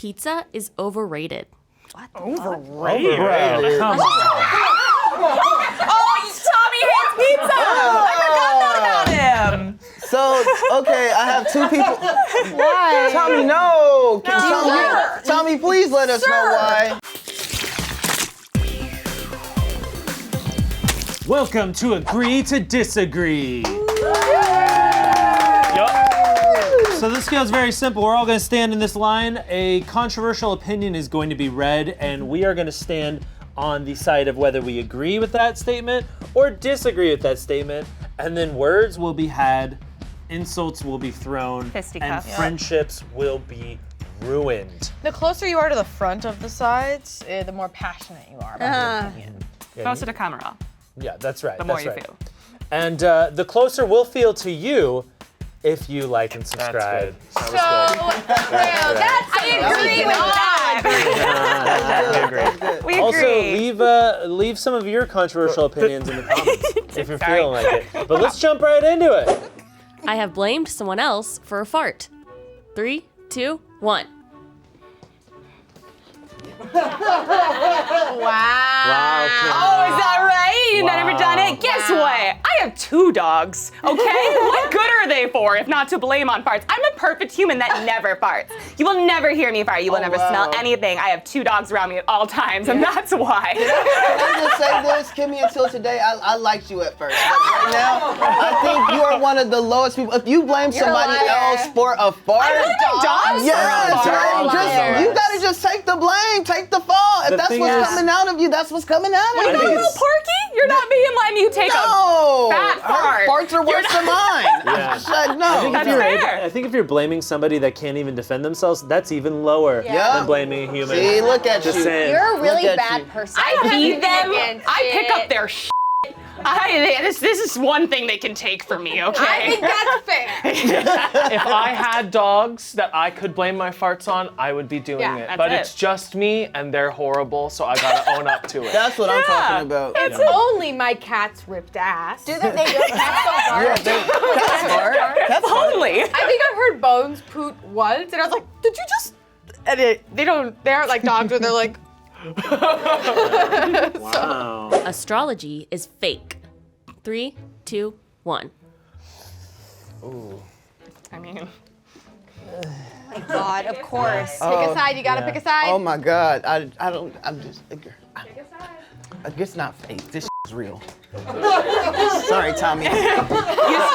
Pizza is overrated. What? Overrated? Come on. Tommy hates pizza! I forgot that about him! So, okay, I have two people. Why? Tommy, no! No. Tommy, please let us know why. Welcome to Agree to Disagree. So this scale is very simple. We're all going to stand in this line. A controversial opinion is going to be read, and we are going to stand on the side of whether we agree with that statement or disagree with that statement. And then words will be had, insults will be thrown, and friendships will be ruined. The closer you are to the front of the sides, the more passionate you are about your opinion. Closer to camera. Yeah, that's right. The more that's you right. feel. And the closer we'll feel to you if you like and subscribe. So, I agree with that. We agree. Also, leave some of your controversial opinions in the comments if you're feeling like it. But let's jump right into it. I have blamed someone else for a fart. 3, 2, 1. Wow. Oh, is that right? You've never done it? Guess what? I have 2 dogs, okay? What good are they for if not to blame on farts? I'm a perfect human that never farts. You will never hear me fart. You will never smell anything. I have 2 dogs around me at all times, and that's why. Can I just say this, Kimmy, until today, I liked you at first. But right now, I think you are one of the lowest people. If you blame somebody else for a fart. I really blame dogs yes, for a fart. right. You gotta just take the blame, take the fall. If that's what's coming out of you, that's what's coming out of you. What are you about, Porky? You're not being letting you take a fat fart. Her farts are worse than mine. Yeah. No. That's fair. I think if you're blaming somebody that can't even defend themselves, that's even lower than blaming a human. See, look at Just you. saying. You're a really bad person. I feed them. I pick up their shit. This is one thing they can take from me, okay? I think that's fair. If I had dogs that I could blame my farts on, I would be doing it. that's But it. it's just me, and they're horrible, so I gotta own up to it. That's what I'm talking about. It's only my cat's ripped ass. Do they go cats so far? That's hard. That's hard. Only. I think I've heard Bones poot once, and I was like, did you just? And they aren't like dogs where they're like. Wow. Astrology is fake. 3, 2, 1. Ooh. I mean, God, of course. Pick a side. You gotta pick a side. Oh my God. I'm just. Pick a side. It's not fake. This is real. Sorry, Tommy.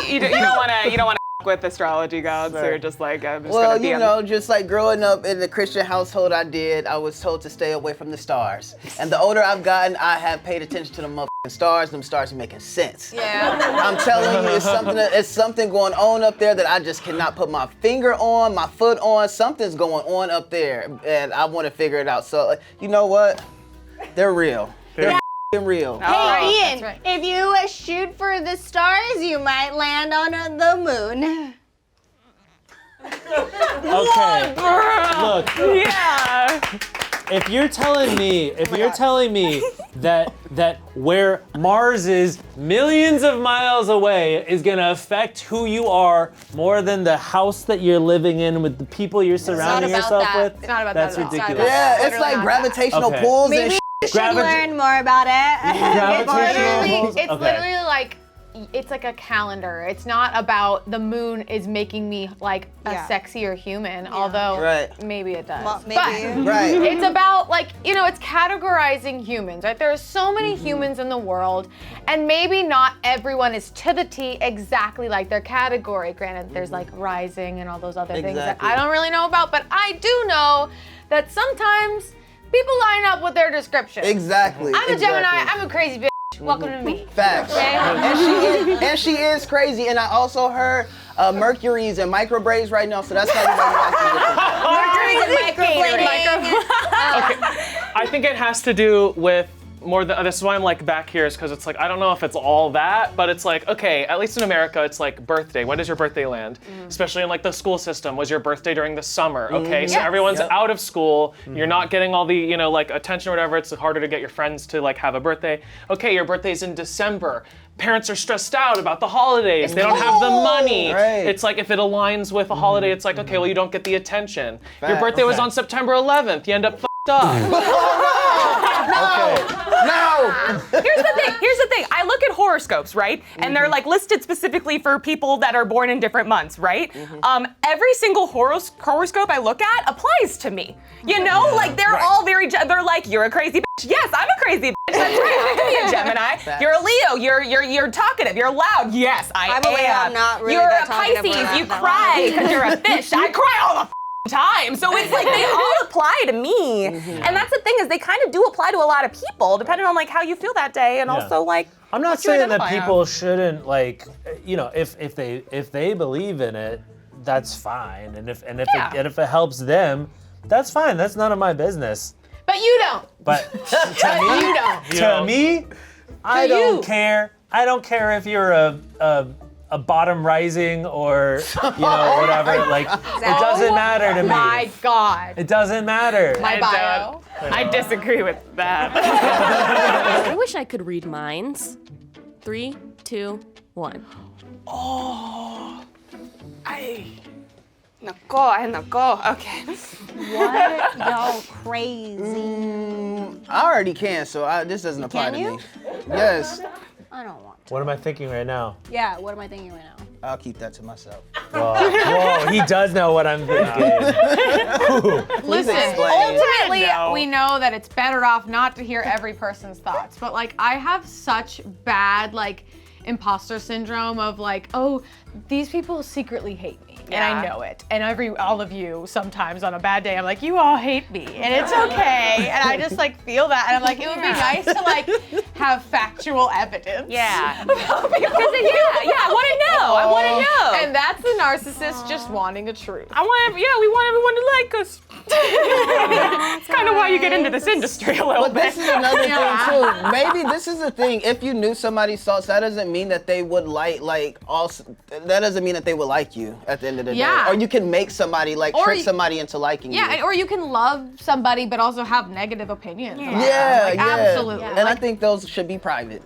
you don't want to with astrology gods. They're just like, I'm just Well, gonna be you know, just like growing up in the Christian household I was told to stay away from the stars. And the older I've gotten, I have paid attention to the motherfucking stars. Them stars are making sense. Yeah. I'm telling you, it's something going on up there that I just cannot put my finger on, my foot on. Something's going on up there, and I want to figure it out. So, you know what? They're real. They're real. Hey, Ian, Right. If you shoot for the stars, you might land on the moon. Okay. Look. Yeah. If you're telling me that where Mars is millions of miles away is gonna affect who you are more than the house that you're living in with the people you're surrounding yourself with, It's not about that's that at all. ridiculous. Yeah, it's like gravitational Okay. pulls and Maybe you should learn more about it. It's Okay. literally like, it's like a calendar. It's not about the moon is making me like a sexier human, although maybe it does. Well, maybe. Right. It's about like, it's categorizing humans, right? There are so many humans in the world, and maybe not everyone is to the T exactly like their category. Granted, there's like rising and all those other things that I don't really know about, but I do know that sometimes people line up with their description. Exactly. I'm a Gemini, I'm a crazy bitch. Welcome to me. Facts. Okay? And she is crazy. And I also heard Mercury's and microbraids right now, so that's probably why Mercury's microblading. Okay, I think it has to do with this is why I'm like back here, is because it's like, I don't know if it's all that, but it's like, okay, at least in America, it's like birthday. When does your birthday land? Especially in like the school system. Was your birthday during the summer? Okay, so everyone's out of school. You're not getting all the, you know, like attention or whatever. It's harder to get your friends to like have a birthday. Okay, your birthday's in December. Parents are stressed out about the holidays. They don't have the money. Right. It's like if it aligns with a holiday, it's like, okay, well, you don't get the attention. Your birthday was on September 11th. You end up f***ed up. No! Here's the thing. I look at horoscopes, right? And they're like listed specifically for people that are born in different months, right? Every single horoscope I look at applies to me. You know, like they're all they're like, you're a crazy bitch. Yes, I'm a crazy bitch. That's right. I can be a Gemini. You're a Leo. You're talkative. You're loud. Yes, I'm a Leo. I'm not really You're that a talkative. Pisces. You cry because you're a fish. I cry all the time. So it's like they all apply to me. And that's the thing, is they kind of do apply to a lot of people, depending on like how you feel that day, and also like I'm not what you saying that identify people as. shouldn't, like, you know, if they believe in it, that's fine. And if it helps them, that's fine. That's none of my business. But you don't. But to me, I don't care. I don't care if you're a bottom rising or, you know, whatever. Like, it doesn't matter to me. My God. It doesn't matter. My bio. I disagree with that. I wish I could read minds. 3, 2, 1. Nako. Okay. What? Y'all crazy. I already can, so this doesn't apply to you? me. Yes. I don't want to. What am I thinking right now? Yeah, what am I thinking right now? I'll keep that to myself. Whoa, he does know what I'm thinking. Listen, explain. ultimately, we know that it's better off not to hear every person's thoughts. But like, I have such bad like imposter syndrome of like, oh, these people secretly hate me. And I know it. And all of you, sometimes on a bad day, I'm like, you all hate me. And it's okay. And I just like feel that. And I'm like, it would be nice to like have factual evidence. Yeah. About people. I want to know. I want to know. And that's the narcissist just wanting a truth. we want everyone to like us. It's kind of why you get into this industry a little But bit. this is another thing too. Maybe this is the thing. If you knew somebody's thoughts, that doesn't mean that they would that doesn't mean that they would like you at the end of the day. Or you can make somebody trick somebody into liking you. Yeah, or you can love somebody but also have negative opinions. Yeah, Absolutely. And I think those should be private.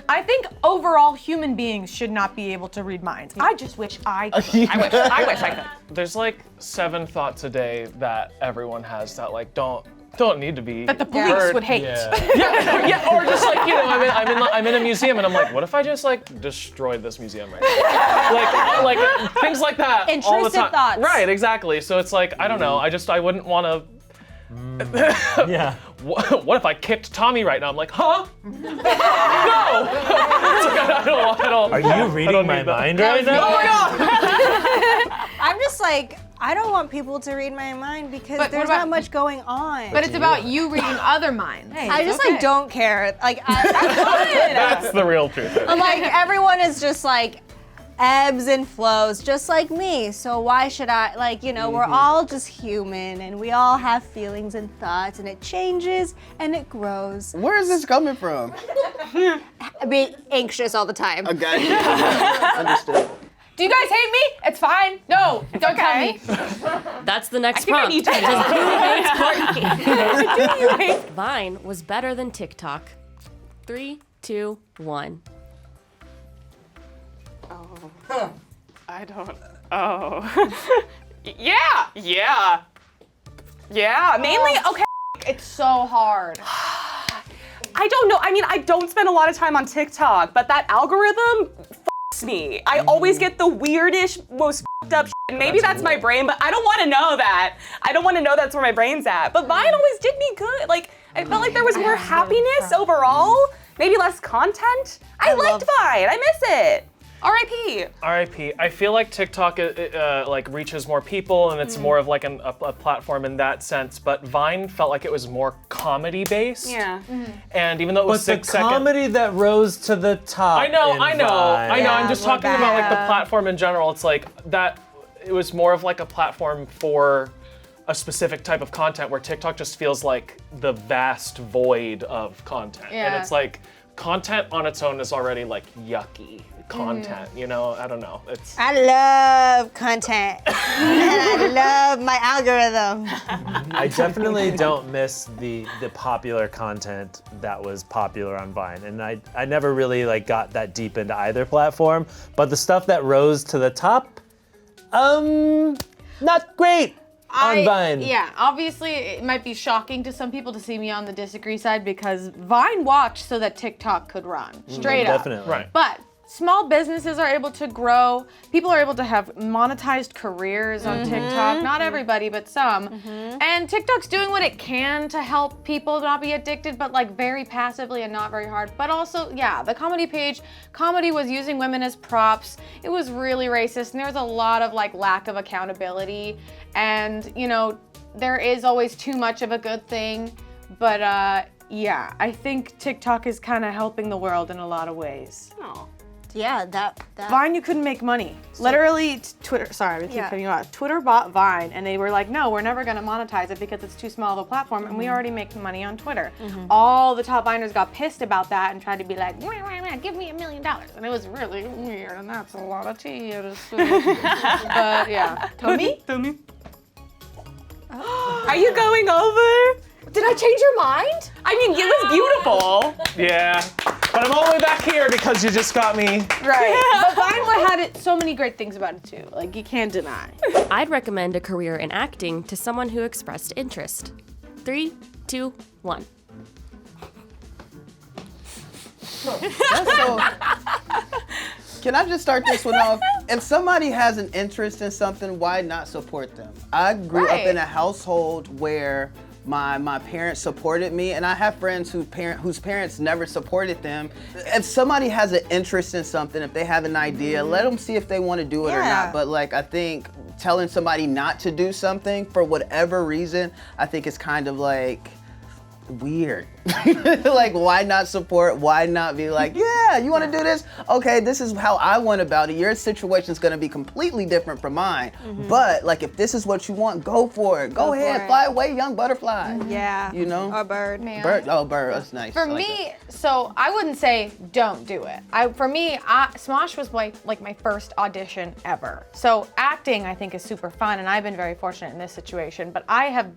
I think overall human beings should not be able to read minds. I just wish I could. I wish I could. There's like 7 thoughts a day that everyone has that like don't need to be That the police heard. would hate. Yeah, or just like, you know, I'm in a museum and I'm like, what if I just like destroyed this museum right now? like things like that all the Intrusive time. thoughts. Right, exactly. So it's like, I don't know. I wouldn't want to. Yeah. What if I kicked Tommy right now? I'm like, huh? No. It's like, I don't. Are you reading my mind right now? Oh my God. I'm just like, I don't want people to read my mind because But there's what about- not much going on. But it's about you reading other minds. I just like don't care. Like That's the real truth. I'm like, everyone is just like ebbs and flows, just like me. So why should I, like, you know, we're all just human and we all have feelings and thoughts, and it changes and it grows. Where is this coming from? I be anxious all the time. Okay. Understood. Do you guys hate me? It's fine. No, don't tell me. That's the next I prompt. need to know. Vine was better than TikTok. 3, 2, 1. I don't. Oh. Yeah. Mainly, okay. It's so hard. I don't know. I mean, I don't spend a lot of time on TikTok, but that algorithm f***s me. I always get the weirdest, most f***ed up shit. Maybe that's my brain, but I don't want to know that. I don't want to know that's where my brain's at. But Vine always did me good. Like, I felt like there was more happiness overall. Maybe less content. I liked Vine. I miss it. R.I.P. RIP. I feel like TikTok like reaches more people and it's more of like a platform in that sense, but Vine felt like it was more comedy based. Yeah. And even though it was But 6 the seconds. comedy that rose to the top. I know. Vine. I'm just talking about like the platform in general. It's like that. It was more of like a platform for a specific type of content where TikTok just feels like the vast void of content. And Yeah. it's like content on its own is already like yucky content, you know? I don't know. It's I love content. And I love my algorithm. I definitely don't miss the popular content that was popular on Vine, and I never really like got that deep into either platform. But the stuff that rose to the top, not great on Vine. Yeah, obviously it might be shocking to some people to see me on the disagree side because Vine watched so that TikTok could run. Straight up. Definitely. right. But small businesses are able to grow. People are able to have monetized careers on TikTok. Not everybody, but some. And TikTok's doing what it can to help people not be addicted, but like very passively and not very hard. But also, yeah, the comedy page, comedy was using women as props. It was really racist, and there was a lot of like lack of accountability. And, you know, there is always too much of a good thing. But yeah, I think TikTok is kind of helping the world in a lot of ways. Oh. Yeah, that. Vine, you couldn't make money. Literally, Twitter, sorry, I keep cutting you off. Twitter bought Vine, and they were like, no, we're never gonna monetize it because it's too small of a platform, and we already make money on Twitter. All the top Viners got pissed about that and tried to be like, wah, wah, wah, give me $1 million. And it was really weird, and that's a lot of tea. But yeah. Tell me. Are you going over? Did I change your mind? I mean, it was beautiful. Yeah. But I'm all the way back here because you just got me. Right. But Vine had so many great things about it too. Like, you can't deny. I'd recommend a career in acting to someone who expressed interest. 3, 2, 1. Can I just start this one off? If somebody has an interest in something, why not support them? I grew up in a household where my parents supported me, and I have friends whose parents never supported them. If somebody has an interest in something, if they have an idea, let them see if they want to do it or not. But like, I think telling somebody not to do something for whatever reason, I think is kind of like weird. Like, why not support? Why not be like, yeah, you want to do this? Okay, this is how I went about it. Your situation's going to be completely different from mine. But like, if this is what you want, go for it. Go ahead, fly away, young butterfly. Yeah. You know? Or bird. Bird. Oh, bird. That's nice. For me, so I wouldn't say don't do it. For me, Smosh was like my first audition ever. So acting, I think, is super fun, and I've been very fortunate in this situation. But I have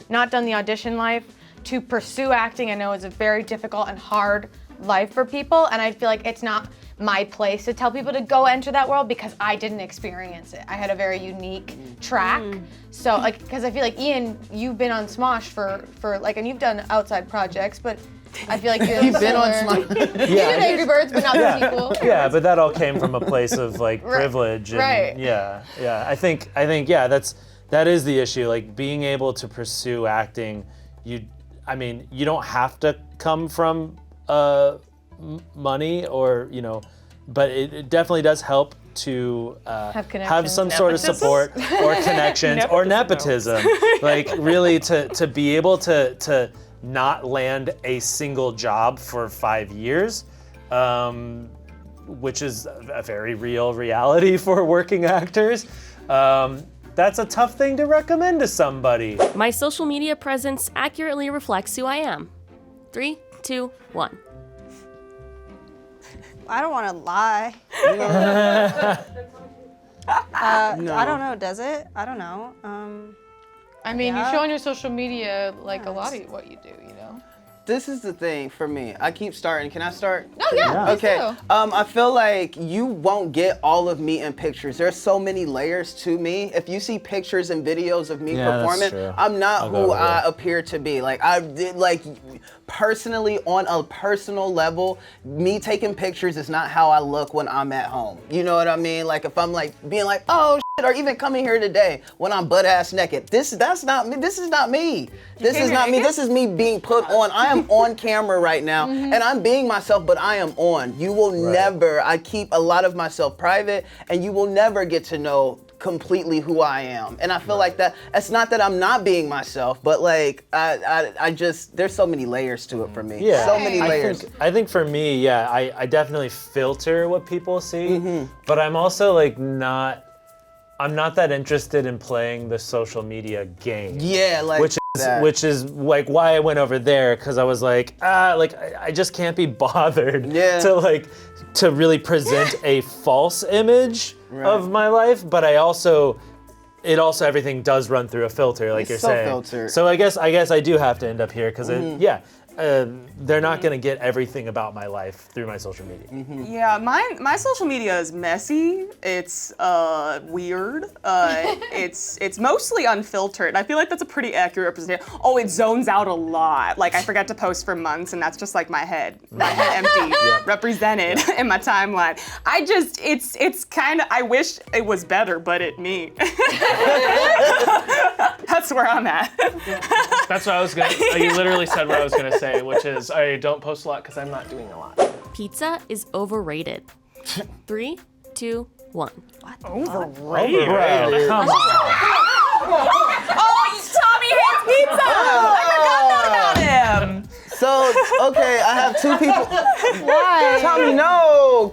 not done the audition life. To pursue acting, I know is a very difficult and hard life for people, and I feel like it's not my place to tell people to go enter that world because I didn't experience it. I had a very unique track. So like, because I feel like Ian, you've been on Smosh for like, and you've done outside projects, but I feel like you've been on Smosh. You've been Angry Birds, but not the sequel. Yeah, but that all came from a place of like privilege. And, right. Yeah. I think yeah, that is the issue. Like, being able to pursue acting, you don't have to come from money or, you know, but it definitely does help to have some sort of support or connections or nepotism. Like, really to be able to not land a single job for 5 years, which is a very real reality for working actors. That's a tough thing to recommend to somebody. My social media presence accurately reflects who I am. 3, 2, 1. I don't want to lie. No. I don't know, does it? I don't know. I mean, you show on your social media like a lot of what you do, you know? This is the thing for me. I keep starting. Can I start? No, yeah. Okay. Do. I feel like you won't get all of me in pictures. There's so many layers to me. If you see pictures and videos of me performing, true. I'm not who I appear to be. Like, I did, like, personally, on a personal level, me taking pictures is not how I look when I'm at home. You know what I mean? Like, if I'm like being like, oh shit, or even coming here today when I'm butt ass naked. That's not me. This is not me. This is not me. This is me being put on. I am on camera right now, and I'm being myself, but I am on. You will never, I keep a lot of myself private, and you will never get to know completely who I am. And I feel like that, it's not that I'm not being myself, but like, I just, there's so many layers to it for me. Yeah. So many layers. I think for me, yeah, I definitely filter what people see, but I'm also like not I'm not that interested in playing the social media game. Yeah, like Which is like why I went over there, because I was like, I just can't be bothered to really present a false image of my life, but everything does run through a filter, like you're saying. Filtered. So I guess I do have to end up here because they're not gonna get everything about my life through my social media. Yeah, my social media is messy. It's weird. It's mostly unfiltered. I feel like that's a pretty accurate representation. Oh, it zones out a lot. Like I forget to post for months, and that's just like my head empty, represented in my timeline. It's kind of. I wish it was better, but me. That's where I'm at. That's what I was gonna. You literally said what I was gonna say, which is I don't post a lot because I'm not doing a lot. Pizza is overrated. 3, 2, 1. Overrated. Come on. Oh, Tommy hates pizza. I forgot that about him. So, okay, I have two people. Why? Tommy, no.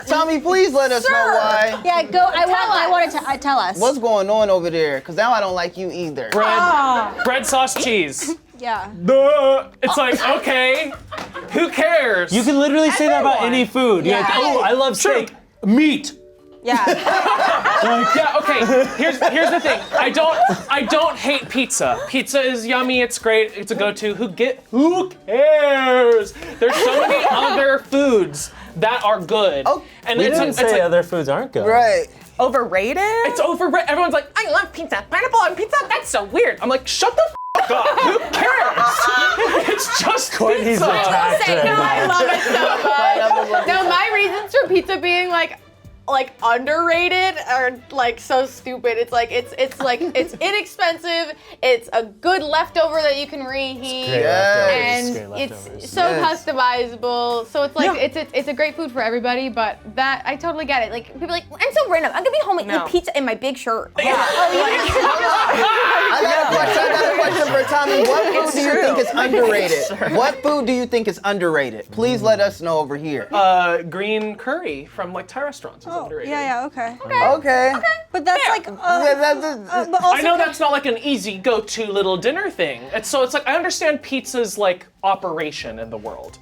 Tommy, please let us know why. Yeah, go. I wanted to tell us. What's going on over there? Because now I don't like you either. Bread, sauce, cheese. Yeah. It's like, okay, who cares? You can literally say that about any food. You're like, oh, I love steak. Meat. Yeah. Yeah, okay. Here's the thing. I don't hate pizza. Pizza is yummy. It's great. It's a go-to. Who cares? There's so many other foods that are good. Oh, And we didn't say like, other foods aren't good. Right. Overrated? It's overrated. Everyone's like, I love pizza. Pineapple on pizza? That's so weird. I'm like, shut the f up. Who cares? It's just Courtney's pizza. attacked No, right I now. love it so much. No, my reasons for pizza being like underrated are like so stupid. It's inexpensive. It's a good leftover that you can reheat, and it's so customizable. So it's like it's a great food for everybody. But that I totally get it. Like people are like, I'm so random. I'm gonna be home and eat pizza in my big shirt. I got a question for Tommy. What food do you think is underrated? What food do you think is underrated? Please let us know over here. Green curry from like Thai restaurants is underrated. Yeah, okay. Okay. But that's like, but also I know that's not like an easy go-to little dinner thing. It's like I understand pizza's like operation in the world.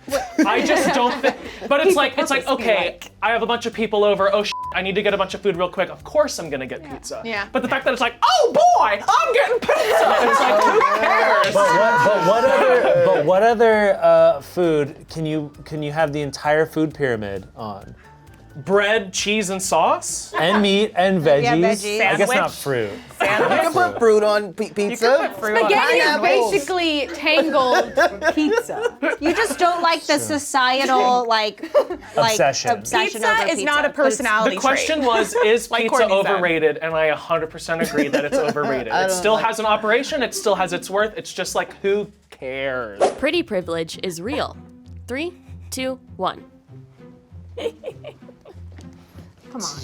I just don't think. But it's like okay, I have a bunch of people over. Oh, I need to get a bunch of food real quick. Of course I'm gonna get pizza. Yeah. But the fact that it's like, oh boy, I'm getting pizza. It's like who cares? But what other food can you have the entire food pyramid on? Bread, cheese, and sauce. And meat and veggies. Yeah, veggies. I guess not Sandwich. fruit. You can put fruit on pizza. Spaghetti is Pineapples. basically tangled pizza. you just don't like the societal Obsession. Pizza over is not a but it's- personality The question trait. was, is Like pizza Courtney said. overrated? And I 100% agree that it's overrated. It still has an operation. It still has its worth. It's just like, who cares? Pretty privilege is real. 3, 2, 1. Come on.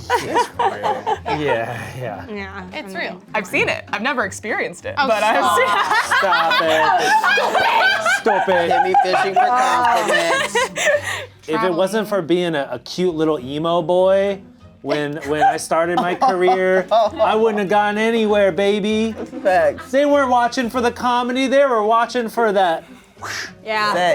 Yeah. Yeah. It's real. I've seen it. I've never experienced it, Oh, but I've seen it. Stop it. Hit me fishing for compliments. If it wasn't for being a cute little emo boy when I started my career, I wouldn't have gotten anywhere, baby. Facts. They weren't watching for the comedy, they were watching for that. Yeah. Hair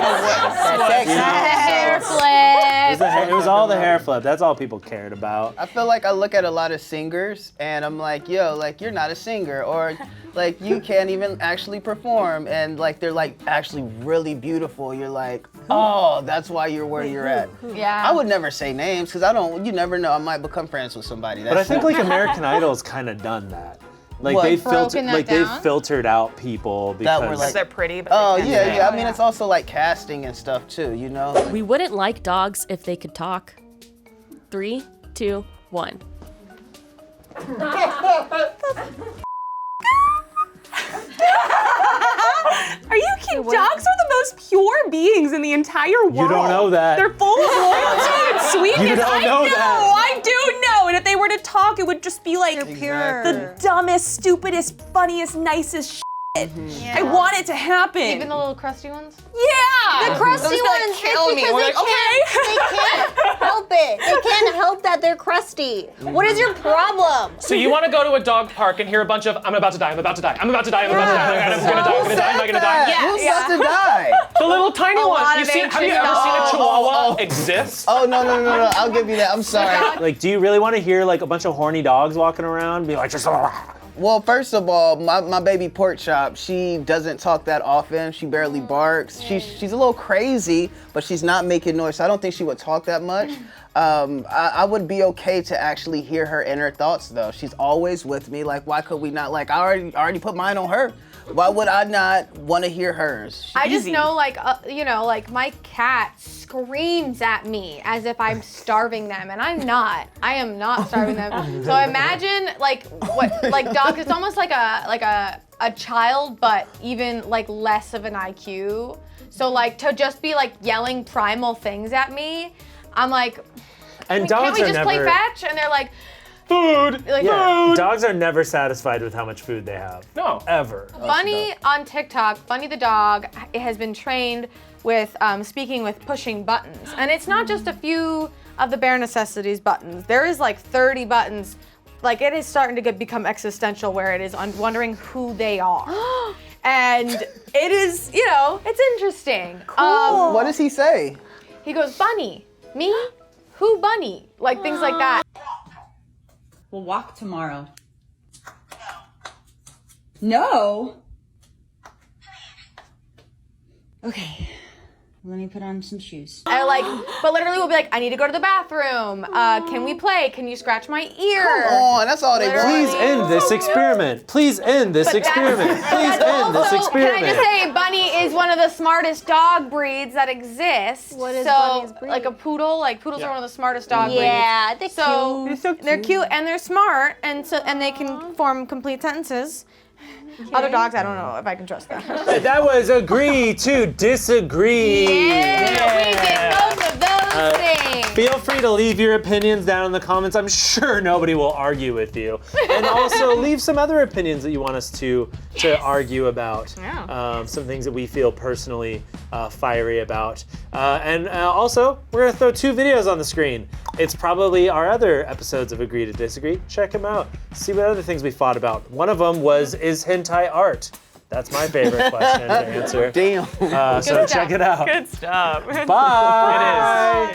flip. It was all the hair flip. That's all people cared about. I feel like I look at a lot of singers and I'm like, yo, like you're not a singer, or like you can't even actually perform, and like they're like actually really beautiful. You're like, oh, that's why you're where you're at. Yeah. I would never say names because you never know. I might become friends with somebody. But I think like American Idol's kind of done that. Like What? they've Broken that they've down? filtered out people That were because like- They're pretty, but Oh they can't yeah, sing. yeah. I mean, it's also like casting and stuff too. You know. We wouldn't like dogs if they could talk. 3, 2, 1. Are you kidding? Dogs are the most pure beings in the entire world. You don't know that. They're full of loyalty and sweetness. You don't know that. I do know. And if they were to talk, it would just be like Pure. the dumbest, stupidest, funniest, nicest I want it to happen. Even the little crusty ones? Yeah. The crusty They'll just be like, ones, kill it's me. because We're they like, okay. can't help it. They can't help that they're crusty. What is your problem? So you want to go to a dog park and hear a bunch of I'm about to die, I'm about to die, I'm about to die, I'm about to die, I'm gonna die, I'm gonna die, am I gonna die? Who's about to die? The little tiny one. lot You of seen? Have you ancient ever seen a dogs. Chihuahua exist? Oh, no. I'll give you that. I'm sorry. Like, do you really want to hear like a bunch of horny dogs walking around, be like, just. Well, first of all, my baby pork chop, she doesn't talk that often. She barely barks. She's a little crazy, but she's not making noise. So I don't think she would talk that much. I would be okay to actually hear her inner thoughts, though. She's always with me. Like, why could we not? Like, I already put mine on her. Why would I not want to hear hers? I just know, like, like my cat screams at me as if I'm starving them, and I'm not. I am not starving them. So imagine, like, dogs. It's almost like a child, but even like less of an IQ. So like to just be like yelling primal things at me, I'm like, And can't dogs we are just play never. fetch? And they're like, Food. like Yeah, dogs are never satisfied with how much food they have. No. Ever. Bunny on TikTok, Bunny the dog, it has been trained with speaking with pushing buttons. And it's not just a few of the bare necessities buttons. There is like 30 buttons. Like it is starting to become existential where it is wondering who they are. And it is, it's interesting. Cool. What does he say? He goes, Bunny, me? Who Bunny? Like things like that. We'll walk tomorrow. No. Okay. Let me put on some shoes. But literally we'll be like, I need to go to the bathroom. Can we play? Can you scratch my ear? Come on, that's all they want. Please end this experiment. Please end this experiment. Please end this experiment. Can I just say, Bunny is one of the smartest dog breeds that exists. What is Bunny's breed? Like a poodle. Like poodles are one of the smartest dog breeds. Yeah, they're cute. They're cute and they're smart, and they can form complete sentences. Other dogs, I don't know if I can trust them. That was agree to disagree. We did both of those things. Feel free to leave your opinions down in the comments. I'm sure nobody will argue with you. And also leave some other opinions that you want us to argue about. Yeah. Some things that we feel personally fiery about. And also, we're gonna throw 2 videos on the screen. It's probably our other episodes of Agree to Disagree. Check them out. See what other things we fought about. One of them was, is hentai art? That's my favorite question to answer. Damn. So check it out. Good stuff. Bye. It is.